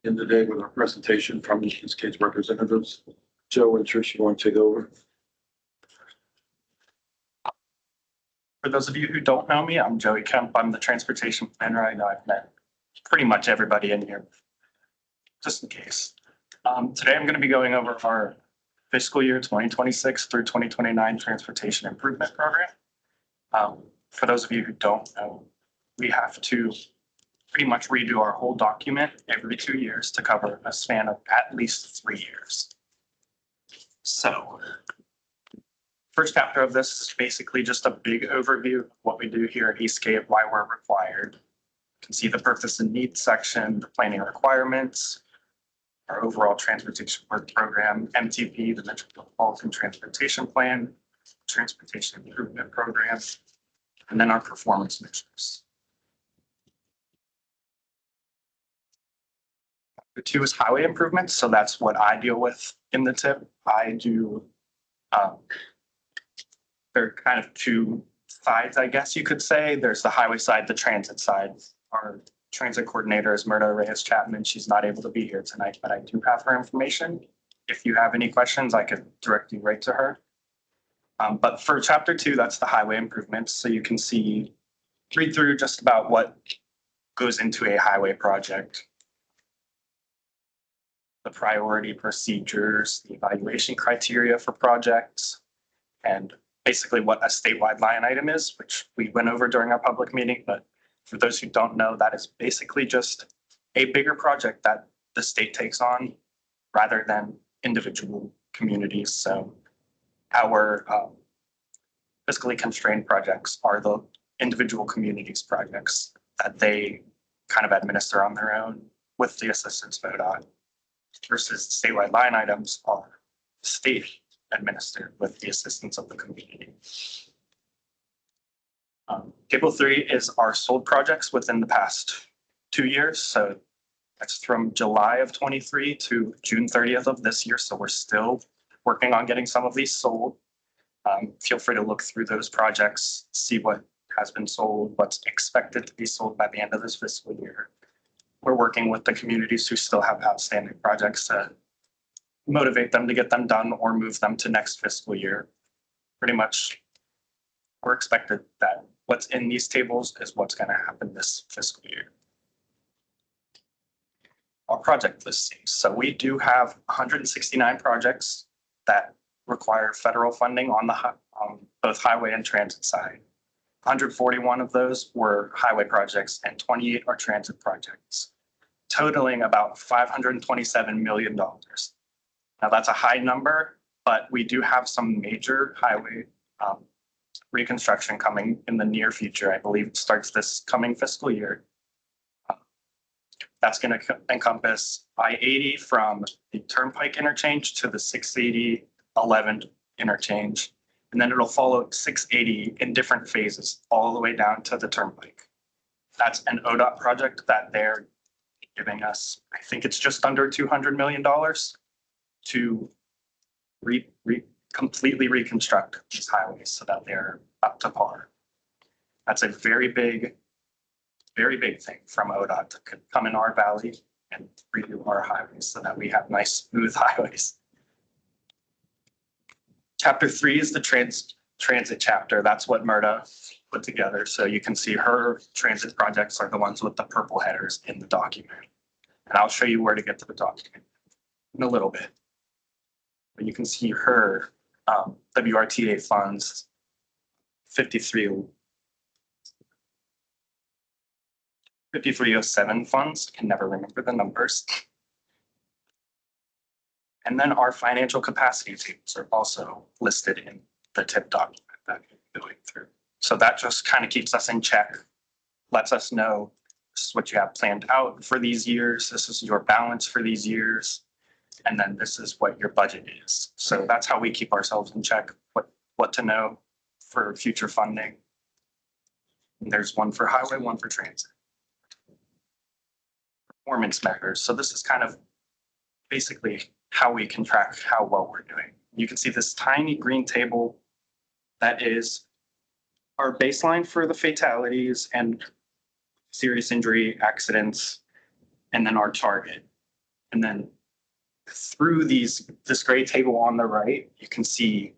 in the day with a presentation from the Eastgate representatives. Joe and Trish, you want to take over? For those of you who don't know me, I'm Joey Kemp. I'm the transportation planner. I know I've met pretty much everybody in here, just in case. Today I'm going to be going over our fiscal year 2026 through 2029 transportation improvement program. For those of you who don't know, we have to pretty much redo our whole document every 2 years to cover a span of at least 3 years. So first chapter of this is basically just a big overview of what we do here at Eastgate, why we're required. You can see the purpose and needs section, the planning requirements, our overall transportation work program, MTP, the Metropolitan Transportation Plan, Transportation Improvement Program, and then our performance measures. Chapter 2 is highway improvements, so that's what I deal with in the tip. I do there are kind of two sides, I guess you could say. There's the highway side, the transit side. Our transit coordinator is Myrna Reyes Chapman. She's not able to be here tonight, but I do have her information. If you have any questions, I could direct you right to her. But for chapter 2, that's the highway improvements. So you can read through just about what goes into a highway project. The priority procedures, the evaluation criteria for projects, and basically what a statewide line item is, which we went over during our public meeting. But for those who don't know, that is basically just a bigger project that the state takes on rather than individual communities. So our fiscally constrained projects are the individual communities projects that they kind of administer on their own with the assistance of ODOT, versus statewide line items are state administered with the assistance of the community. Table 3 is our sold projects within the past 2 years. So that's from July of 23 to June 30th of this year. So we're still working on getting some of these sold. Feel free to look through those projects, see what has been sold, what's expected to be sold by the end of this fiscal year. We're working with the communities who still have outstanding projects to motivate them to get them done or move them to next fiscal year. Pretty much, we're expected that what's in these tables is what's going to happen this fiscal year. Our project listings. So we do have 169 projects that require federal funding on both highway and transit side. 141 of those were highway projects and 28 are transit projects, totaling about $527 million. Now that's a high number, but we do have some major highway reconstruction coming in the near future. I believe it starts this coming fiscal year. That's going to encompass I-80 from the Turnpike interchange to the 680 11 interchange. And then it'll follow 680 in different phases all the way down to the Turnpike. That's an ODOT project that they're giving us, I think it's just under $200 million to completely reconstruct these highways so that they're up to par. That's a very big thing from ODOT to come in our valley and redo our highways so that we have nice, smooth highways. Chapter 3 is the transit chapter. That's what Myrna put together. So you can see her transit projects are the ones with the purple headers in the document. And I'll show you where to get to the document in a little bit. But you can see her WRTA funds, 5307 funds. I can never remember the numbers. And then our financial capacity tables are also listed in the TIP document that we're going through. So that just kind of keeps us in check, lets us know this is what you have planned out for these years. This is your balance for these years. And then this is what your budget is. So that's how we keep ourselves in check, what to know for future funding. And there's one for highway, one for transit. Performance measures. So this is kind of basically how we can track how well we're doing. You can see this tiny green table that is our baseline for the fatalities and serious injury accidents, and then our target. And then through this gray table on the right, you can see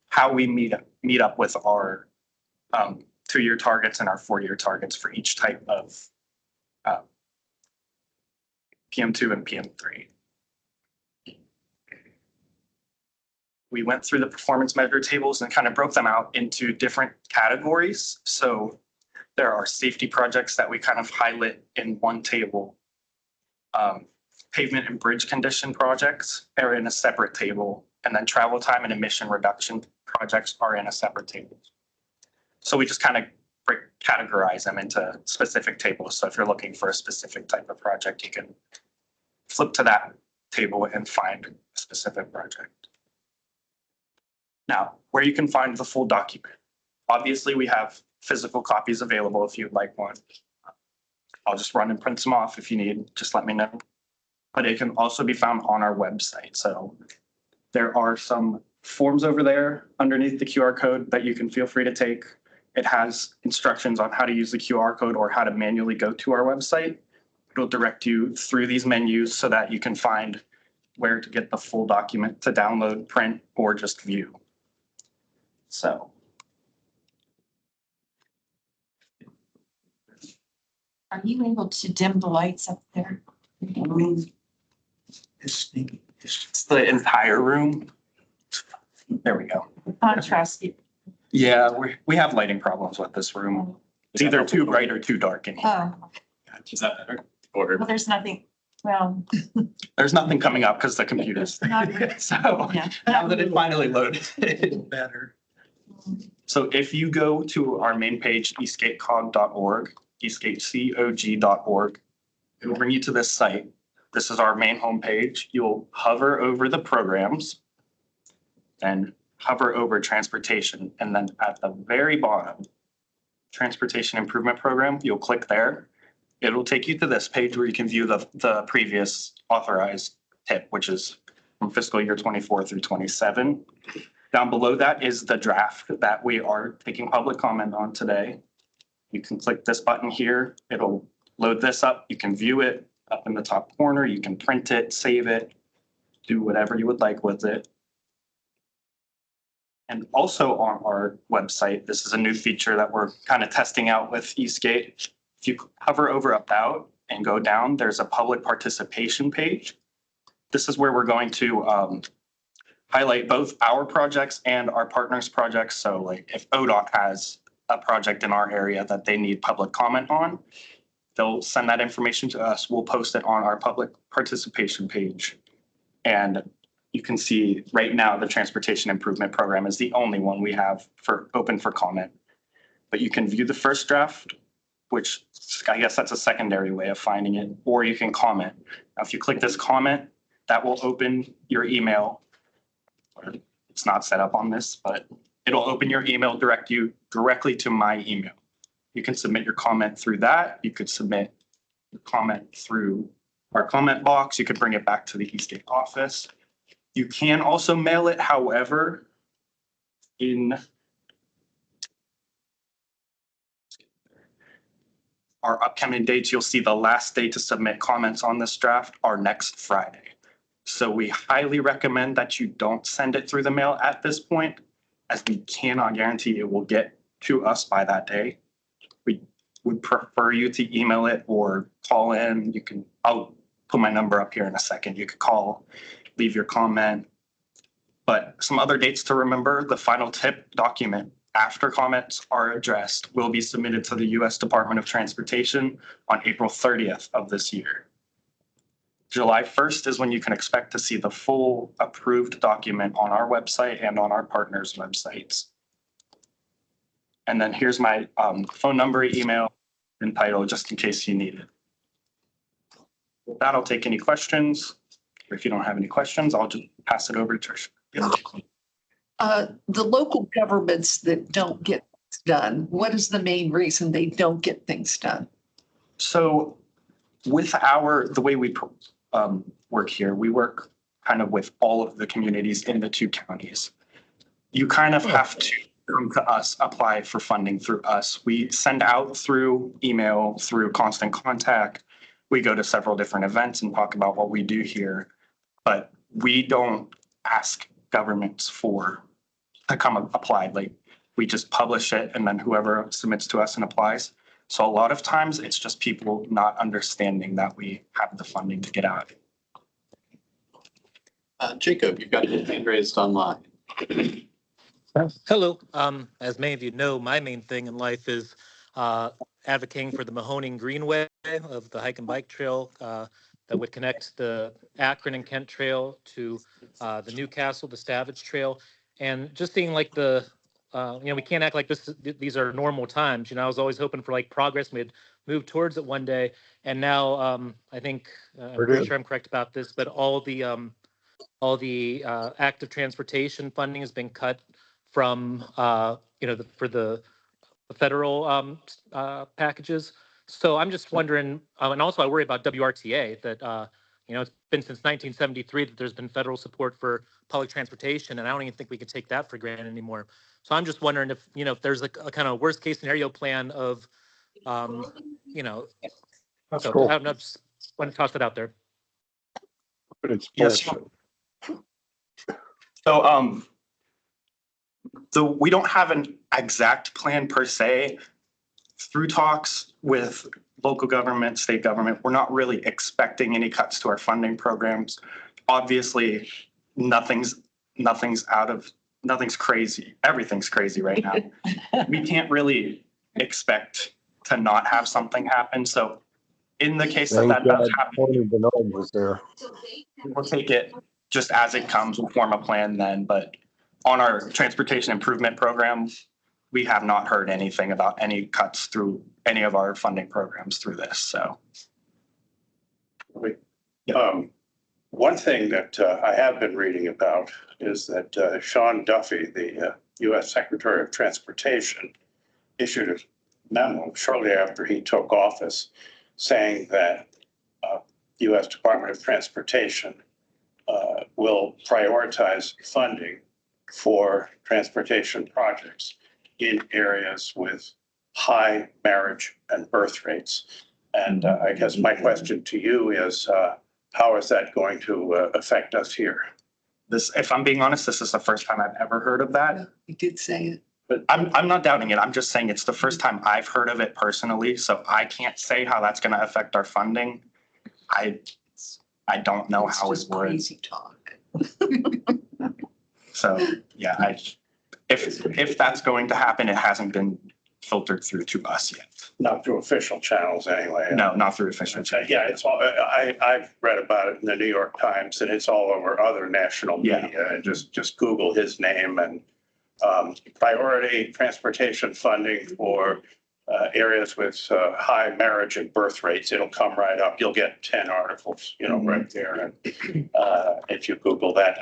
how we meet up with our 2-year targets and our 4-year targets for each type of PM2 and PM3. We went through the performance measure tables and kind of broke them out into different categories. So there are safety projects that we kind of highlight in one table. Pavement and bridge condition projects are in a separate table, and then travel time and emission reduction projects are in a separate table. So we just kind of categorize them into specific tables. So if you're looking for a specific type of project, you can flip to that table and find a specific project. Now, where you can find the full document. Obviously, we have physical copies available if you'd like one. I'll just run and print them off if you need, just let me know. But it can also be found on our website. So there are some forms over there underneath the QR code that you can feel free to take. It has instructions on how to use the QR code or how to manually go to our website. It'll direct you through these menus so that you can find where to get the full document to download, print, or just view. So. Are you able to dim the lights up there? It's the entire room. There we go. Contrast. Yeah, we have lighting problems with this room. It's either too bright or too dark in here. Oh, Is that better? Or well, there's nothing, well, There's nothing coming up because the computer's Not there. So yeah. now that it finally loaded, it's better. So if you go to our main page, eastgatecog.org, eastgatecog.org, it will bring you to this site. This is our main homepage. You'll hover over the programs, then hover over transportation, and then at the very bottom, transportation improvement program, you'll click there. It'll take you to this page where you can view the previous authorized tip, which is from fiscal year 24 through 27. Down below that is the draft that we are taking public comment on today. You can click this button here. It'll load this up. You can view it up in the top corner. You can print it, save it, do whatever you would like with it. And also on our website, this is a new feature that we're kind of testing out with Eastgate. If you hover over About and go down, there's a public participation page. This is where we're going to highlight both our projects and our partners' projects. So like if ODOT has a project in our area that they need public comment on, they'll send that information to us. We'll post it on our public participation page. And you can see right now the transportation improvement program is the only one we have for open for comment. But you can view the first draft, which I guess that's a secondary way of finding it, or you can comment. Now, if you click this comment, that will open your email. It's not set up on this, but it'll open your email, direct you directly to my email. You can submit your comment through that. You could submit your comment through our comment box. You could bring it back to the Eastgate office. You can also mail it. However, in our upcoming dates, you'll see the last day to submit comments on this draft are next Friday. So we highly recommend that you don't send it through the mail at this point, as we cannot guarantee it will get to us by that day. We would prefer you to email it or call in. I'll put my number up here in a second. You could call, leave your comment. But some other dates to remember: the final tip document after comments are addressed will be submitted to the U.S. Department of Transportation on April 30th of this year. July 1st is when you can expect to see the full approved document on our website and on our partners' websites. And then here's my phone number, email, and title, just in case you need it. With that, I'll take any questions. Or if you don't have any questions, I'll just pass it over to Tricia. The local governments that don't get things done, what is the main reason they don't get things done? So with the way we work here, we work kind of with all of the communities in the 2 counties. You kind of have to come to us, apply for funding through us. We send out through email, through constant contact. we go to several different events and talk about what we do here, but we don't ask governments to come apply. Like, we just publish it and then whoever submits to us and applies. So a lot of times it's just people not understanding that we have the funding to get out. Jacob, you've got your hand raised online. Hello. As many of you know, my main thing in life is advocating for the Mahoning Greenway of the hike and bike trail that would connect the Akron and Kent Trail to the Newcastle, the Stavage Trail, and just seeing like we can't act like these are normal times. I was always hoping for like progress. We'd move towards it one day, and now I think I'm pretty sure I'm correct about this, but all the active transportation funding has been cut from for the federal packages. So I'm just wondering, and also I worry about WRTA that it's been since 1973 that there's been federal support for public transportation, and I don't even think we could take that for granted anymore. So I'm just wondering if there's a kind of worst case scenario plan of That's so cool. I don't know, just want to toss that out there. But it's Yes. bullshit. So we don't have an exact plan per se. Through talks with local government, state government, we're not really expecting any cuts to our funding programs. Obviously, nothing's crazy. Everything's crazy right now. We can't really expect to not have something happen. So in the case that that does happen, Tony Bernard was there. we'll take it just as it comes. We'll form a plan then. But on our transportation improvement program, we have not heard anything about any cuts through any of our funding programs through this. So One thing that I have been reading about is that Sean Duffy, the U.S. Secretary of Transportation, issued a memo shortly after he took office saying that U.S. Department of Transportation will prioritize funding for transportation projects in areas with high marriage and birth rates. And I guess my question to you is, how is that going to affect us here? if I'm being honest, this is the first time I've ever heard of that. You did say it. But I'm not doubting it. I'm just saying it's the first time I've heard of it personally. So I can't say how that's going to affect our funding. I don't know It's how it just would. crazy talk. So yeah, if that's going to happen, it hasn't been filtered through to us yet. Not through official channels anyway. No, not through official channels. Yeah, it's all, I've read about it in the New York Times and it's all over other national media. And just Google his name and priority transportation funding for areas with high marriage and birth rates. It'll come right up. You'll get 10 articles, right there. And if you Google that.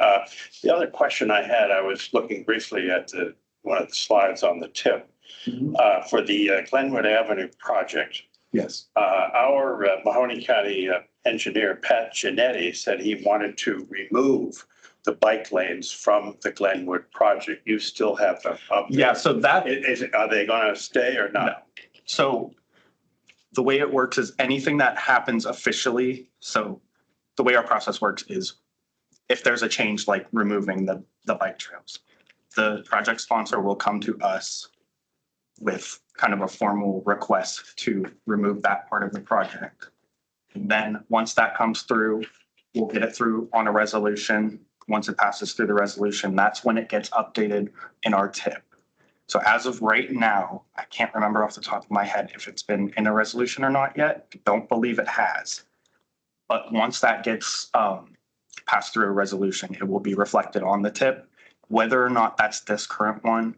The other question I had, I was looking briefly at one of the slides on the tip for the Glenwood Avenue project. Yes. Our Mahoney County engineer, Pat Giannetti, said he wanted to remove the bike lanes from the Glenwood project. You still have them up there. Yeah, so that Are they going to stay or not? No. So the way it works is anything that happens officially. So the way our process works is if there's a change like removing the bike trails, the project sponsor will come to us with kind of a formal request to remove that part of the project. And then once that comes through, we'll get it through on a resolution. Once it passes through the resolution, that's when it gets updated in our tip. So as of right now, I can't remember off the top of my head if it's been in a resolution or not yet. Don't believe it has. But once that gets passed through a resolution, it will be reflected on the tip. Whether or not that's this current one,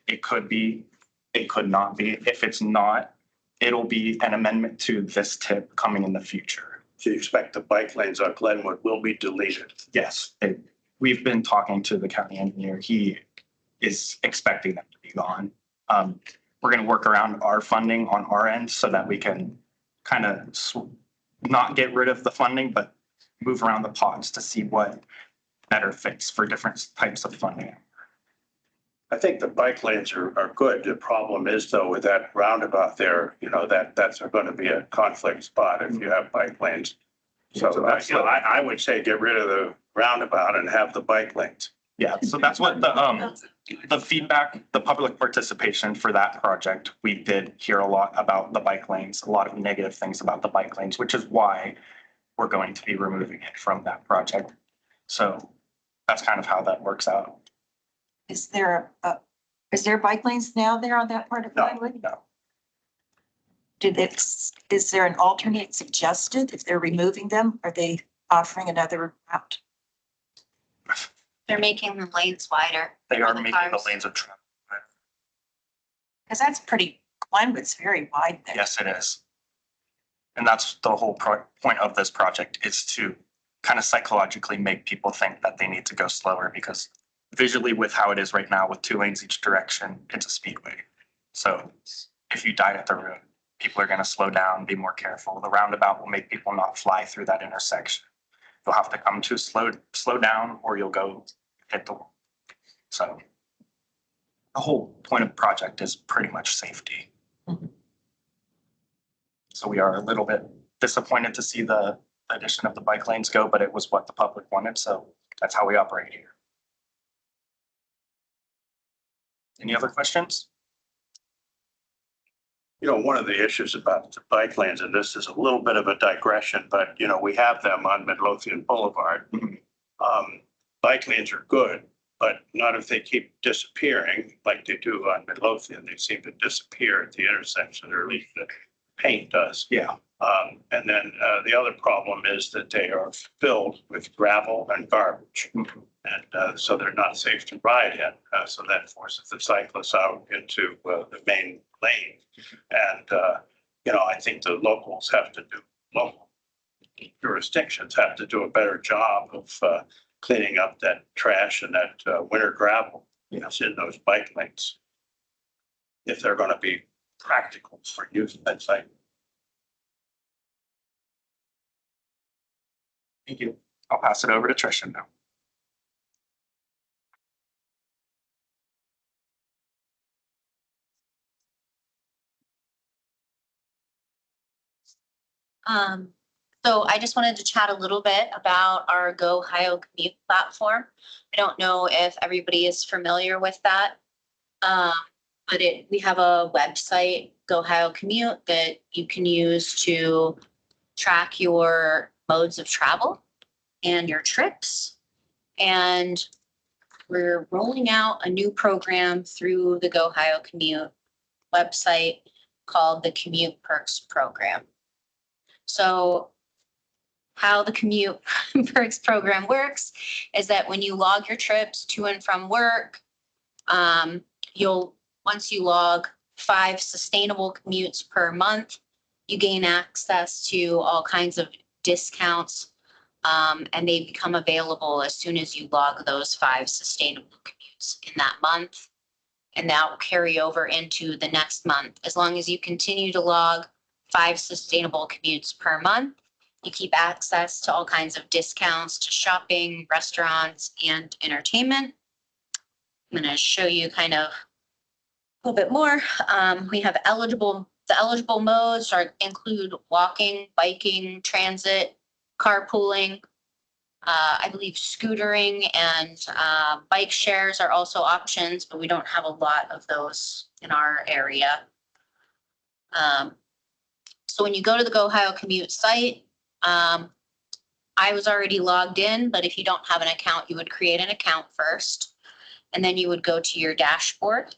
it could be, it could not be. If it's not, it'll be an amendment to this tip coming in the future. Do you expect the bike lanes on Glenwood will be deleted? Yes, we've been talking to the county engineer. He is expecting them to be gone. We're going to work around our funding on our end so that we can kind of not get rid of the funding, but move around the pots to see what better fits for different types of funding. I think the bike lanes are good. The problem is though, with that roundabout there, that's going to be a conflict spot if you have bike lanes. So, I would say get rid of the roundabout and have the bike lanes. Yeah, so that's what the feedback, the public participation for that project, we did hear a lot about the bike lanes, a lot of negative things about the bike lanes, which is why we're going to be removing it from that project. So that's kind of how that works out. Is there bike lanes now there on that part of the No, highway? no. Is there an alternate suggested if they're removing them? Are they offering another route? They're making the lanes wider. They are for the making the cars. lanes of travel. Because that's pretty, Glenwood's very wide there. Yes, it is. And that's the whole point of this project, is to kind of psychologically make people think that they need to go slower, because visually with how it is right now with 2 lanes each direction, it's a speedway. So if you die at the road, people are going to slow down, be more careful. The roundabout will make people not fly through that intersection. You'll have to come to slow down, or you'll go hit the wall. So the whole point of the project is pretty much safety. Mhm. So we are a little bit disappointed to see the addition of the bike lanes go, but it was what the public wanted. So that's how we operate here. Any other questions? One of the issues about the bike lanes, and this is a little bit of a digression, but we have them on Midlothian Boulevard. Bike lanes are good, but not if they keep disappearing like they do on Midlothian. They seem to disappear at the intersection, or at least the paint does. Yeah. And then the other problem is that they are filled with gravel and garbage. And so they're not safe to ride in. So that forces the cyclists out into the main lane. And, I think the local jurisdictions have to do a better job of cleaning up that trash and that winter gravel that's in those bike lanes, if they're going to be practical for use that site. Thank you. I'll pass it over to Tricia now. So I just wanted to chat a little bit about our Go Ohio commute platform. I don't know if everybody is familiar with that. But we have a website, Go Ohio Commute, that you can use to track your modes of travel and your trips. And we're rolling out a new program through the Go Ohio Commute website called the Commute Perks Program. So how the Commute Perks Program works is that when you log your trips to and from work, once you log 5 sustainable commutes per month, you gain access to all kinds of discounts, and they become available as soon as you log those 5 sustainable commutes in that month. And that will carry over into the next month. As long as you continue to log 5 sustainable commutes per month, you keep access to all kinds of discounts to shopping, restaurants, and entertainment. I'm going to show you kind of a little bit more. We have the eligible modes include walking, biking, transit, carpooling. I believe scootering and bike shares are also options, but we don't have a lot of those in our area. So when you go to the Go Ohio Commute site, I was already logged in, but if you don't have an account, you would create an account first, and then you would go to your dashboard.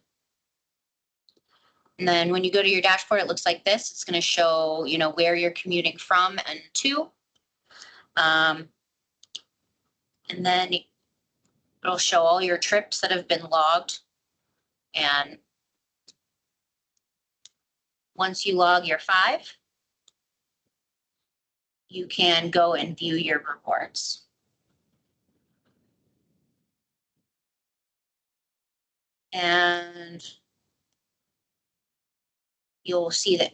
And then when you go to your dashboard, it looks like this. It's going to show, where you're commuting from and to. And then it'll show all your trips that have been logged. And once you log your 5, you can go and view your reports. And you'll see that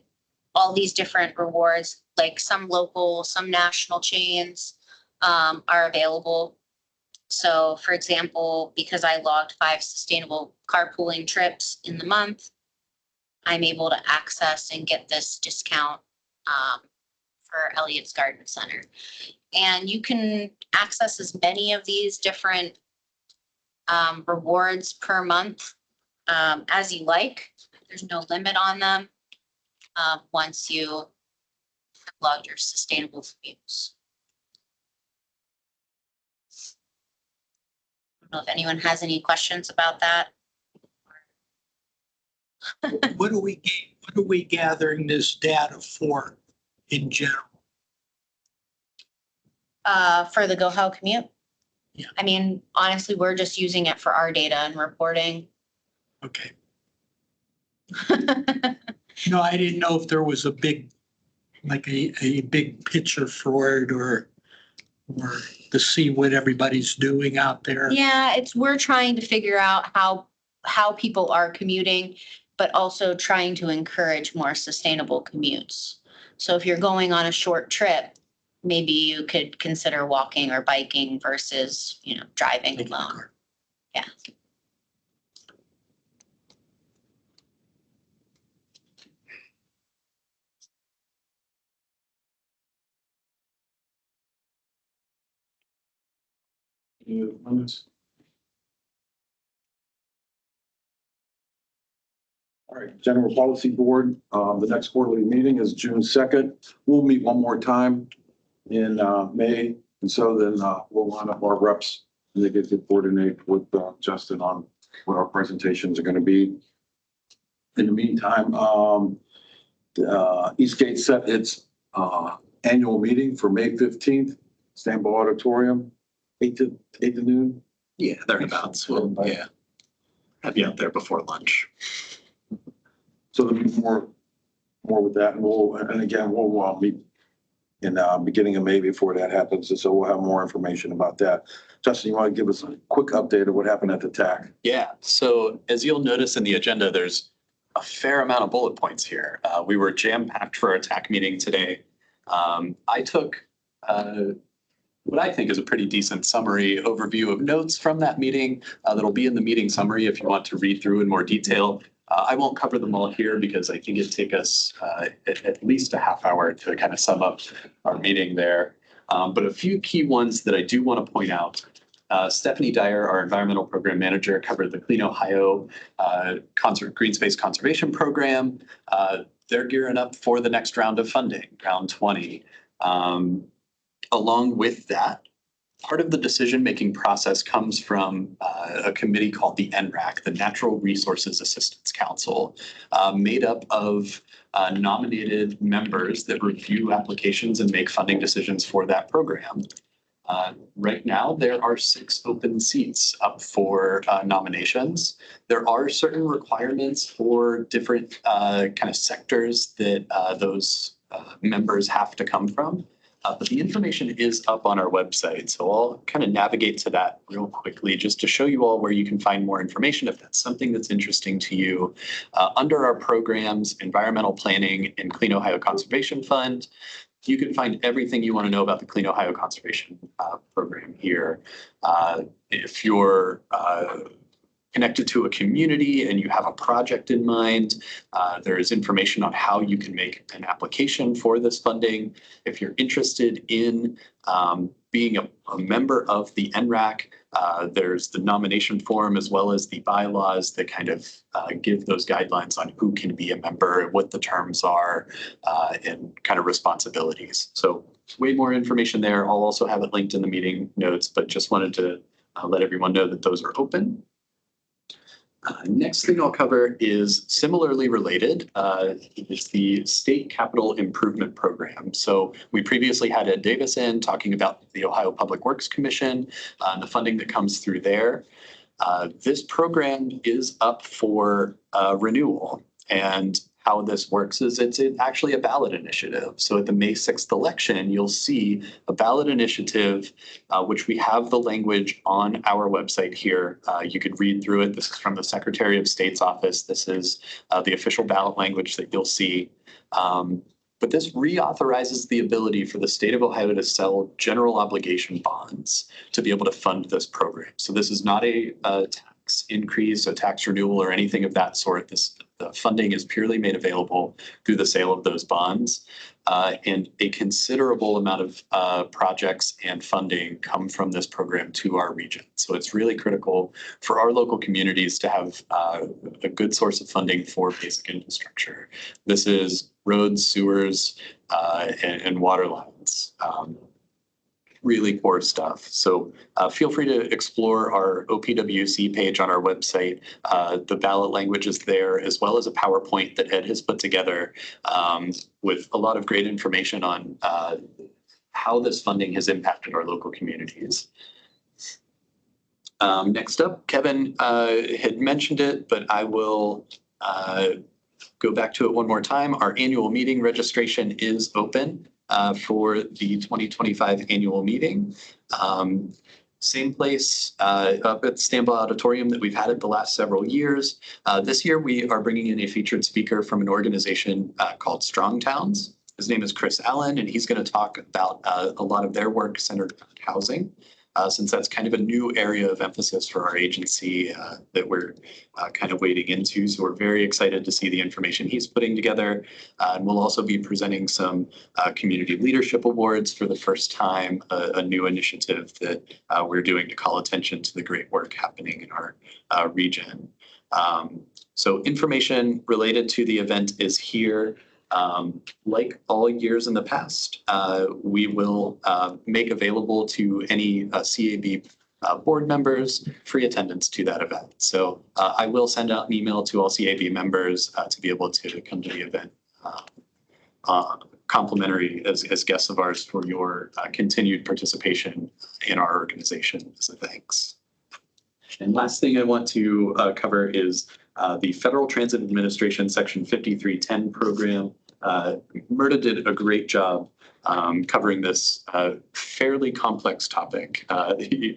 all these different rewards, like some local, some national chains, are available. So for example, because I logged 5 sustainable carpooling trips in the month, I'm able to access and get this discount for Elliott's Garden Center. And you can access as many of these different rewards per month as you like. There's no limit on them once you have logged your sustainable commutes. I don't know if anyone has any questions about that. What are we gathering this data for in general? For the Go How commute? Yeah. I mean, honestly, we're just using it for our data and reporting. Okay. No, I didn't know if there was a big, like a big picture for it or to see what everybody's doing out there. Yeah, we're trying to figure out how people are commuting, but also trying to encourage more sustainable commutes. So if you're going on a short trip, maybe you could consider walking or biking versus, driving Taking the alone. car. Yeah. Any other comments? All right, General Policy Board, the next quarterly meeting is June 2nd. We'll meet one more time in May. And so then we'll line up our reps and they get to coordinate with Justin on what our presentations are going to be. In the meantime, Eastgate set its annual meeting for May 15th, Stambaugh Auditorium, 8 to noon. Yeah, thereabouts. Well, yeah. Have you out there before lunch? So there'll be more with that, and we'll meet in beginning of May before that happens, and so we'll have more information about that. Justin, you want to give us a quick update of what happened at the TAC? Yeah, so as you'll notice in the agenda, there's a fair amount of bullet points here. We were jam-packed for our TAC meeting today. I took what I think is a pretty decent summary overview of notes from that meeting that'll be in the meeting summary if you want to read through in more detail. I won't cover them all here because I think it'd take us at least a half hour to kind of sum up our meeting there. But a few key ones that I do want to point out. Stephanie Dyer, our environmental program manager, covered the Clean Ohio Green Space Conservation Program. They're gearing up for the next round of funding, round 20. Along with that, part of the decision-making process comes from a committee called the NRAC, the Natural Resources Assistance Council, made up of nominated members that review applications and make funding decisions for that program. Right now, there are 6 open seats up for nominations. There are certain requirements for different kind of sectors that those members have to come from. But the information is up on our website. So I'll kind of navigate to that real quickly just to show you all where you can find more information if that's something that's interesting to you. Under our programs, Environmental Planning and Clean Ohio Conservation Fund, you can find everything you want to know about the Clean Ohio Conservation Program here. If you're connected to a community and you have a project in mind, there is information on how you can make an application for this funding. If you're interested in being a member of the NRAC, there's the nomination form as well as the bylaws that kind of give those guidelines on who can be a member, what the terms are, and kind of responsibilities. So way more information there. I'll also have it linked in the meeting notes, but just wanted to let everyone know that those are open. Next thing I'll cover is similarly related. It's the State Capital Improvement Program. So we previously had Ed Davis in talking about the Ohio Public Works Commission and the funding that comes through there. This program is up for renewal. And how this works is it's actually a ballot initiative. So at the May 6th election, you'll see a ballot initiative, which we have the language on our website here. You could read through it. This is from the Secretary of State's office. This is the official ballot language that you'll see. But this reauthorizes the ability for the state of Ohio to sell general obligation bonds to be able to fund this program. So this is not a tax increase, a tax renewal, or anything of that sort. The funding is purely made available through the sale of those bonds. And a considerable amount of projects and funding come from this program to our region. So it's really critical for our local communities to have a good source of funding for basic infrastructure. This is roads, sewers, and water lines. Really core stuff. So feel free to explore our OPWC page on our website. The ballot language is there, as well as a PowerPoint that Ed has put together with a lot of great information on how this funding has impacted our local communities. Next up, Kevin had mentioned it, but I will go back to it one more time. Our annual meeting registration is open for the 2025 annual meeting. Same place up at Stambaugh Auditorium that we've had it the last several years. This year, we are bringing in a featured speaker from an organization called Strong Towns. His name is Chris Allen, and he's going to talk about a lot of their work centered around housing. Since that's kind of a new area of emphasis for our agency that we're kind of wading into. So we're very excited to see the information he's putting together. And we'll also be presenting some community leadership awards for the first time, a new initiative that we're doing to call attention to the great work happening in our region. So information related to the event is here. Like all years in the past, we will make available to any CAB board members free attendance to that event. So I will send out an email to all CAB members to be able to come to the event complimentary as guests of ours for your continued participation in our organization as a thanks. And last thing I want to cover is the Federal Transit Administration Section 5310 program. Myrta did a great job covering this fairly complex topic.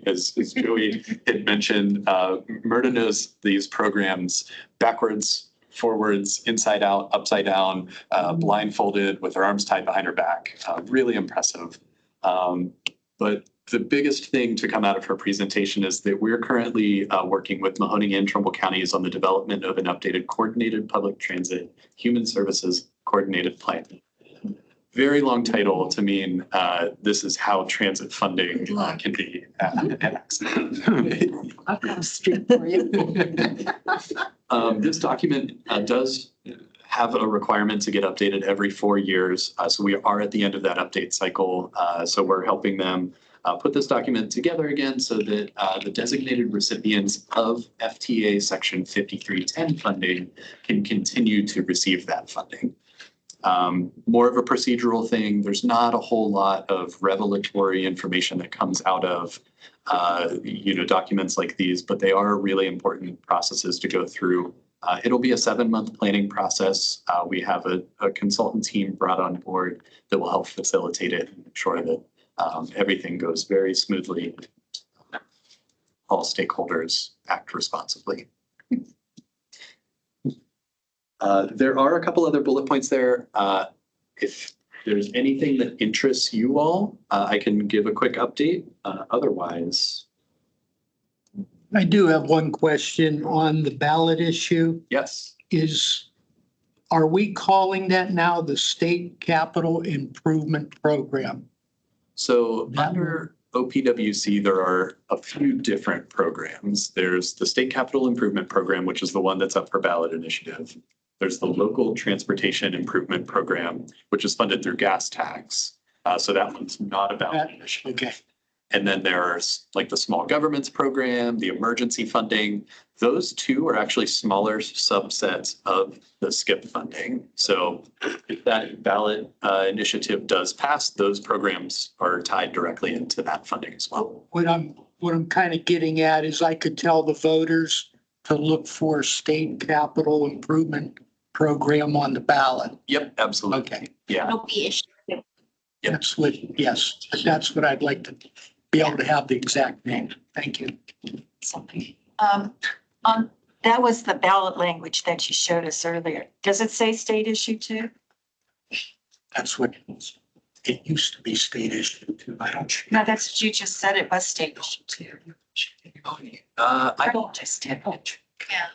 As Joey had mentioned, Myrta knows these programs backwards, forwards, inside out, upside down, blindfolded with her arms tied behind her back. Really impressive. But the biggest thing to come out of her presentation is that we're currently working with Mahoning and Trumbull counties on the development of an updated coordinated public transit human services coordinated plan. Very long title to mean this is how transit funding can be accessed. I've got a street for you. This document does have a requirement to get updated every 4 years. So we are at the end of that update cycle. So we're helping them put this document together again so that the designated recipients of FTA Section 5310 funding can continue to receive that funding. More of a procedural thing. There's not a whole lot of revelatory information that comes out of documents like these, but they are really important processes to go through. It'll be a 7-month planning process. We have a consultant team brought on board that will help facilitate it and ensure that everything goes very smoothly. All stakeholders act responsibly. There are a couple other bullet points there. If there's anything that interests you all, I can give a quick update. Otherwise. I do have one question on the ballot issue. Yes. Are we calling that now the State Capital Improvement Program? So under OPWC, there are a few different programs. There's the State Capital Improvement Program, which is the one that's up for ballot initiative. There's the Local Transportation Improvement Program, which is funded through gas tax. So that one's not a ballot initiative. Okay. And then there's like the Small Governments Program, the emergency funding. Those two are actually smaller subsets of the SCIP funding. So if that ballot initiative does pass, those programs are tied directly into that funding as well. What I'm kind of getting at is I could tell the voters to look for State Capital Improvement Program on the ballot. Yep, absolutely. Okay. Yeah. It'll be issued. Yep. That's what I'd like to be able to have the exact name. Thank you. That was the ballot language that you showed us earlier. Does it say state issue too? That's what it used to be state issued too. I don't. No, that's what you just said. It was state issue too. I don't, Just did. Yeah.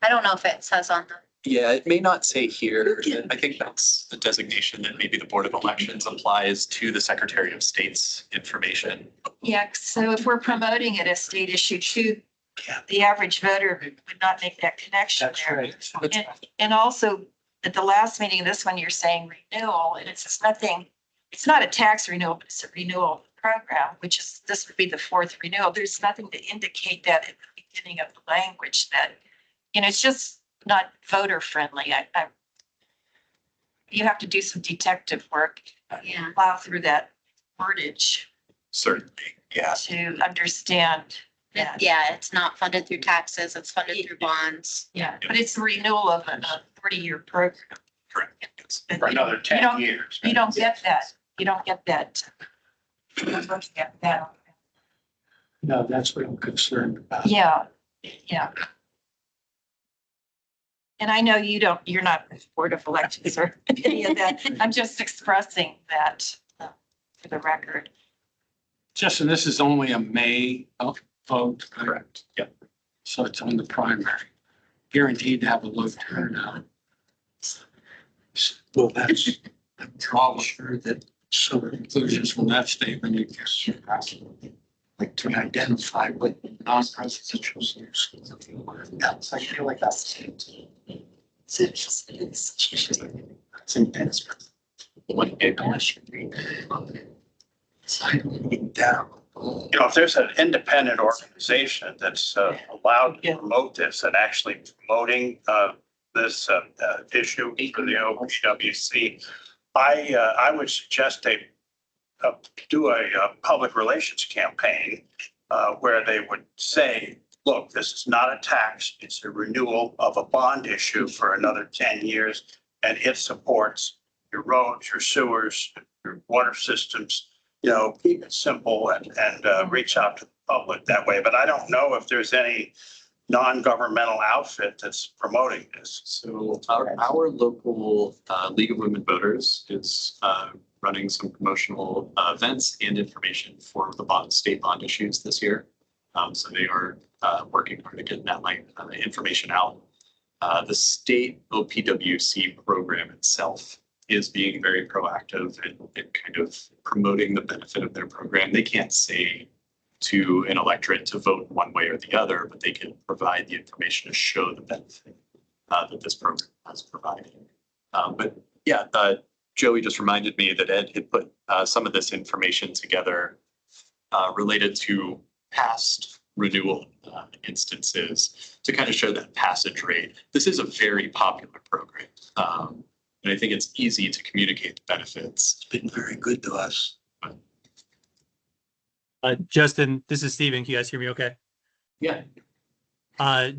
I don't know if it says on the, yeah, it may not say here. I think that's the designation that maybe the Board of Elections applies to the Secretary of State's information. Yeah, so if we're promoting it as state issue too, Yeah. the average voter would not make that connection That's there. right. And also, at the last meeting, this one, you're saying renewal, and it's just nothing, it's not a tax renewal, but it's a renewal program, which is, this would be the fourth renewal. There's nothing to indicate that at the beginning of the language that, it's just not voter friendly. You have to do some detective work, yeah. plow through that wordage Certainly, yeah. to understand that. Yeah, it's not funded through taxes, it's funded through bonds. Yeah, but it's the renewal of a 40-year program. Correct. Yes. But For you don't- another you 10 don't- years. You don't get that. You don't get that. You don't get that. No, that's what I'm concerned about. Yeah, yeah. And I know you're not the Board of Elections or any of that. I'm just expressing that for the record. Justin, this is only a May vote. Correct. Yep. So it's on the primary. Guaranteed to have a low turnout. Well, that's, I'm all sure that some conclusions from that statement, you guess, like to identify what non-presidential issues. Else, I feel like that's. It's intense. One day, Unless you read it. Sign down. If there's an independent organization that's allowed to promote this and actually promoting this issue for the OPWC, I would suggest they do a public relations campaign where they would say, look, this is not a tax, it's a renewal of a bond issue for another 10 years, and it supports your roads, your sewers, your water systems. Keep it simple and reach out to the public that way. But I don't know if there's any non-governmental outfit that's promoting this. So our local League of Women Voters is running some promotional events and information for the state bond issues this year. So they are working hard to get that information out. The state OPWC program itself is being very proactive in kind of promoting the benefit of their program. They can't say to an electorate to vote one way or the other, but they can provide the information to show the benefit that this program has provided. But yeah, Joey just reminded me that Ed had put some of this information together related to past renewal instances to kind of show that passage rate. This is a very popular program. And I think it's easy to communicate the benefits. It's been very good to us. Justin, this is Steven. Can you guys hear me okay? Yeah.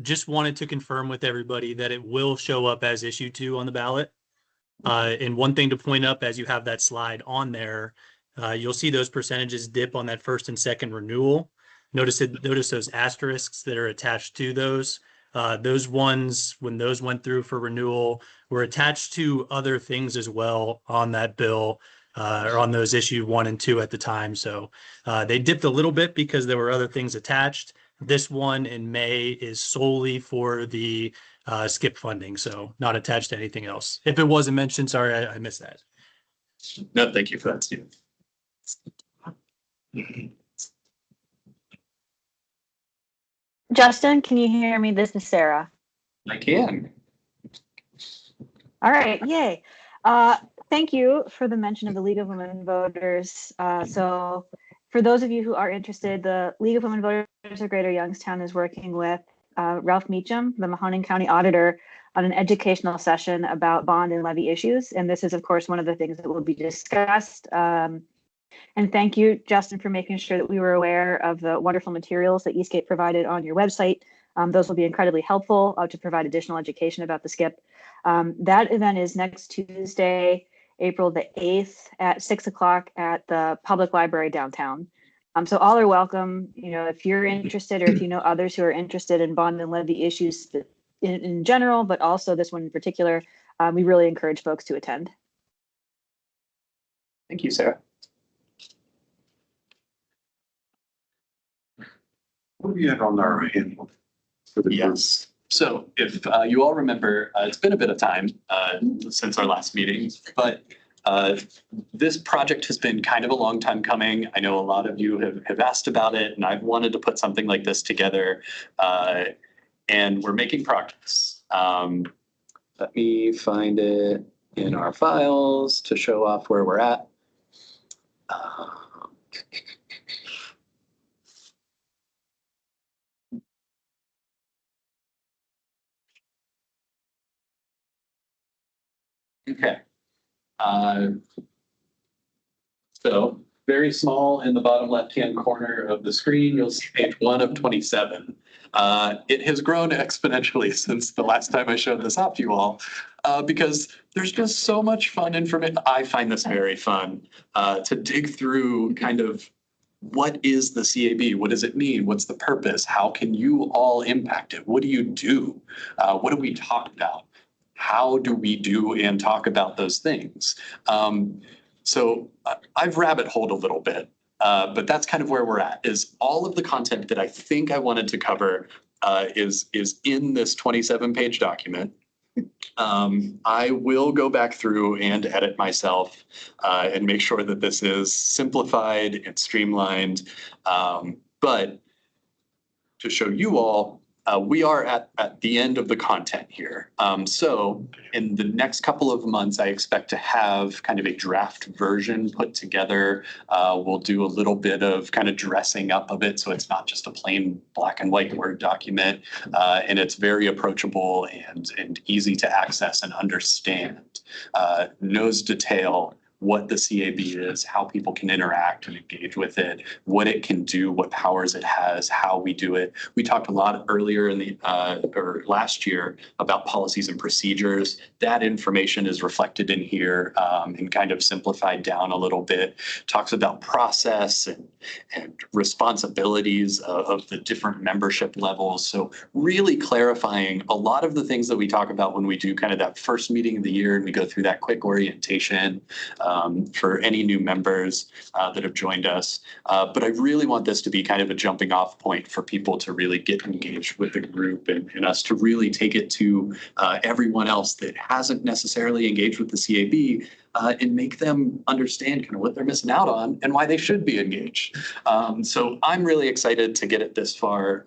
Just wanted to confirm with everybody that it will show up as issue 2 on the ballot. And one thing to point up as you have that slide on there, you'll see those percentages dip on that first and second renewal. Notice those asterisks that are attached to those. Those ones, when those went through for renewal, were attached to other things as well on that bill, or on those issue 1 and 2 at the time. So they dipped a little bit because there were other things attached. This one in May is solely for the skip funding, so not attached to anything else. If it wasn't mentioned, sorry, I missed that. No, thank you for that, Steve. Justin, can you hear me? This is Sarah. I can. All right, yay. Thank you for the mention of the League of Women Voters. So for those of you who are interested, the League of Women Voters of Greater Youngstown is working with Ralph Meacham, the Mahoning County Auditor, on an educational session about bond and levy issues. And this is, of course, one of the things that will be discussed. And thank you, Justin, for making sure that we were aware of the wonderful materials that Eastgate provided on your website. Those will be incredibly helpful to provide additional education about the skip. That event is next Tuesday, April the 8th at 6 o'clock at the public library downtown. So all are welcome. If you're interested, or if you know others who are interested in bond and levy issues in general, but also this one in particular, we really encourage folks to attend. Thank you, Sarah. What do you have on our handbook for the group? Yes. So if you all remember, it's been a bit of time since our last meeting, but this project has been kind of a long time coming. I know a lot of you have asked about it, and I've wanted to put something like this together, and we're making progress. Let me find it in our files to show off where we're at. Okay. So very small in the bottom left-hand corner of the screen, you'll see page 1 of 27. It has grown exponentially since the last time I showed this off to you all, because there's just so much fun information. I find this very fun to dig through kind of what is the CAB? What does it mean? What's the purpose? How can you all impact it? What do you do? What do we talk about? How do we do and talk about those things? So I've rabbit holed a little bit, but that's kind of where we're at, is all of the content that I think I wanted to cover is in this 27-page document. I will go back through and edit myself and make sure that this is simplified and streamlined. But to show you all, we are at the end of the content here. So in the next couple of months, I expect to have kind of a draft version put together. We'll do a little bit of kind of dressing up of it, so it's not just a plain black and white Word document. And it's very approachable and easy to access and understand. Knows detail what the CAB is, how people can interact and engage with it, what it can do, what powers it has, how we do it. We talked a lot earlier in the or last year about policies and procedures. That information is reflected in here and kind of simplified down a little bit. Talks about process and responsibilities of the different membership levels. So really clarifying a lot of the things that we talk about when we do kind of that first meeting of the year and we go through that quick orientation for any new members that have joined us. But I really want this to be kind of a jumping off point for people to really get engaged with the group and us to really take it to everyone else that hasn't necessarily engaged with the CAB and make them understand kind of what they're missing out on and why they should be engaged. So I'm really excited to get it this far.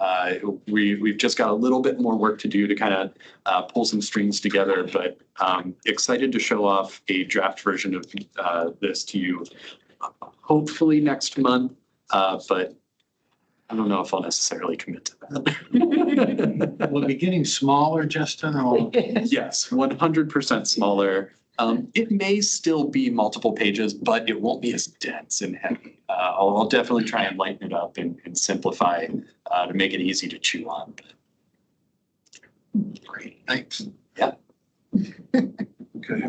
We've just got a little bit more work to do to kind of pull some strings together, but excited to show off a draft version of this to you, hopefully next month, but I don't know if I'll necessarily commit to that. Will it be getting smaller, Justin, or? Yes, 100% smaller. It may still be multiple pages, but it won't be as dense and heavy. I'll definitely try and lighten it up and simplify to make it easy to chew on. Great, thanks. Yeah. Okay,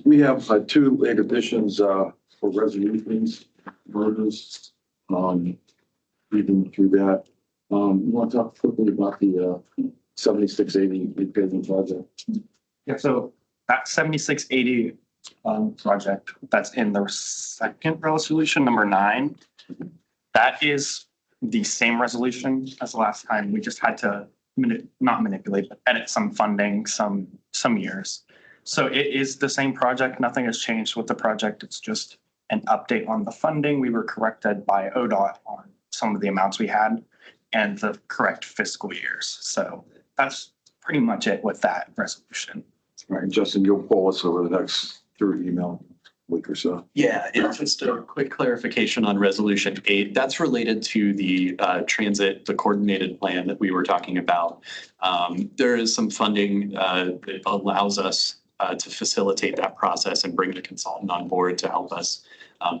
we have 2 late additions for resolutions, murders. Reading through that. You want to talk quickly about the 7680 repaving project? Yeah, so that 7680 project that's in the second resolution, number 9, that is the same resolution as the last time. We just had to not manipulate, but edit some funding, some years. So it is the same project. Nothing has changed with the project. It's just an update on the funding. We were corrected by ODOT on some of the amounts we had and the correct fiscal years. So that's pretty much it with that resolution. All right, Justin, you'll pull us over the next through email week or so. Yeah, it's just a quick clarification on resolution 8. That's related to the the coordinated plan that we were talking about. There is some funding that allows us to facilitate that process and bring the consultant on board to help us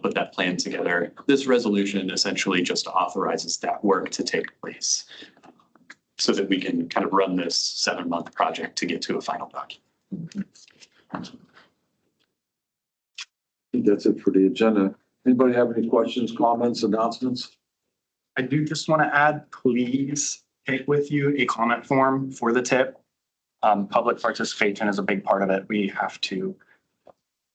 put that plan together. This resolution essentially just authorizes that work to take place so that we can kind of run this 7-month project to get to a final document. I think that's it for the agenda. Anybody have any questions, comments, announcements? I do just want to add, please take with you a comment form for the tip. Public participation is a big part of it. We have to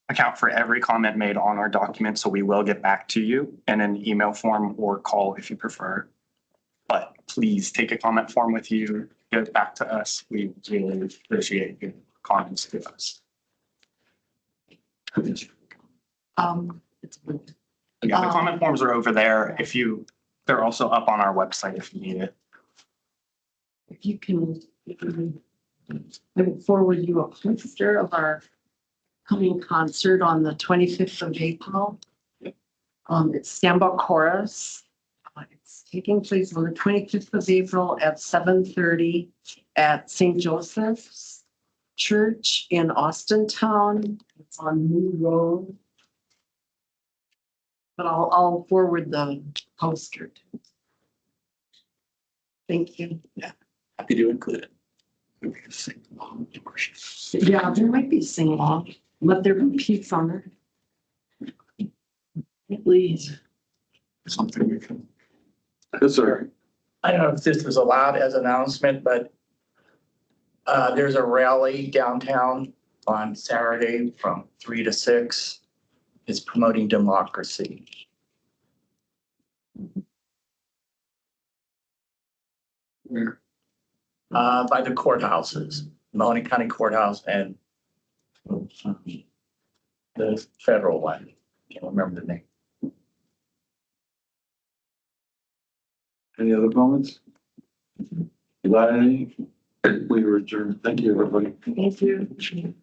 account for every comment made on our document, so we will get back to you in an email form or call if you prefer. But please take a comment form with you, get it back to us. We really appreciate your comments to us. It's Yeah, the comment forms are over there. They're also up on our website if you need it. If you can, I will forward you a poster of our coming concert on the 25th of April. It's Stand-Up Chorus. It's taking place on the 25th of April at 7:30 at St. Joseph's Church in Austintown. It's on New Road. But I'll forward the poster. Thank you. Happy to include it. Yeah, there might be sing-along. Let there be peace on earth. Please. Something we can. Yes, sir. I don't know if this is allowed as an announcement, but there's a rally downtown on Saturday from 3 to 6. It's promoting democracy. Where? By the courthouses, Mahoney County Courthouse and the federal one. Can't remember the name. Any other comments? You got any? We were adjourned. Thank you, everybody. Thank you.